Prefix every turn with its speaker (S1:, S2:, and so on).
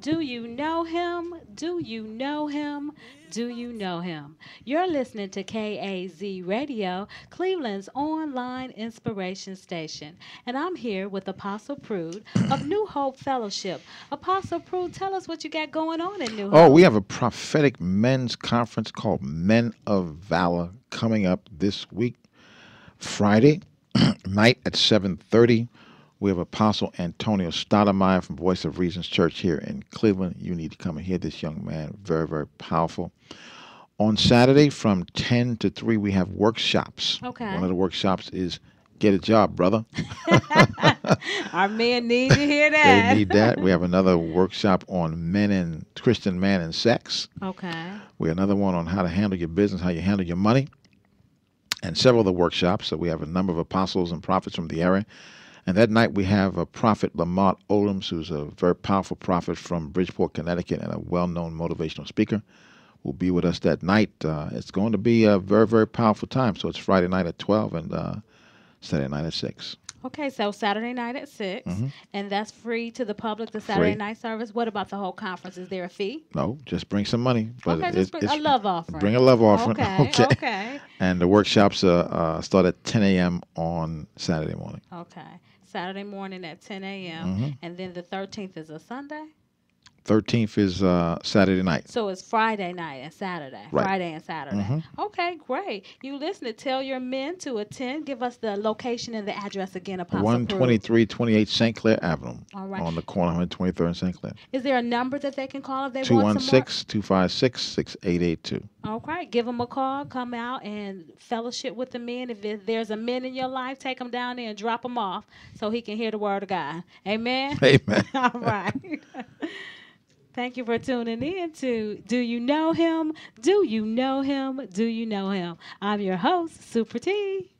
S1: Do you know him? Do you know him? Do you know him? You're listening to KAZ Radio, Cleveland's online inspiration station. And I'm here with Apostle Prude of New Hope Fellowship. Apostle Prude, tell us what you got going on in New
S2: Oh, we
S1: Hope.
S2: have a prophetic men's conference called Men of Valor coming up this week, Friday night at 7:30. We have Apostle Antonio Stoudemire from Voice of Reasons Church here in Cleveland. You need to come and hear this young man. Very, very powerful. On Saturday from 10 to 3, we have workshops. One
S1: Okay.
S2: of the workshops is Get a Job, Brother.
S1: Our men need to hear
S2: They
S1: that.
S2: need that. We have another workshop on men and Christian man and sex.
S1: Okay.
S2: We have another one on how to handle your business, how you handle your money, and several other workshops. So we have a number of apostles and prophets from the area. And that night we have a prophet, Lamont Odoms, who's a very powerful prophet from Bridgeport, Connecticut, and a well-known motivational speaker, will be with us that night. It's going to be a very, very powerful time. So it's Friday night at 12 and Saturday night at 6.
S1: Okay, so Saturday night at 6,
S2: Hmm.
S1: and that's free to the public, the Saturday
S2: Free.
S1: night service. What about the whole conference? Is there a fee?
S2: No, just bring some money. But
S1: Okay, just bring a love
S2: bring
S1: offering.
S2: a love offering.
S1: Okay,
S2: Okay.
S1: okay,
S2: And the workshops start at 10 a.m. on Saturday morning.
S1: okay. Saturday morning at 10 a.m.
S2: Hmm.
S1: And then the 13th is a Sunday?
S2: 13th is Saturday night.
S1: So it's Friday night and Saturday.
S2: Right.
S1: Friday and Saturday.
S2: Hmm.
S1: Okay, great. You listen to tell your men to attend. Give us the location and the address again, Apostle Prue.
S2: 12328 St. Clair Avenue
S1: All right.
S2: on the corner of 123rd and St. Clair.
S1: Is there a number that they can call if they
S2: Two
S1: want
S2: one
S1: some more?
S2: six 256 6882.
S1: Okay, give them a call. Come out and fellowship with the men. If there's a man in your life, take them down there and drop them off so he can hear the word of God. Amen.
S2: Amen.
S1: All right. Thank you for tuning in to Do You Know Him? Do You Know Him? Do You Know Him? I'm your host, Super T.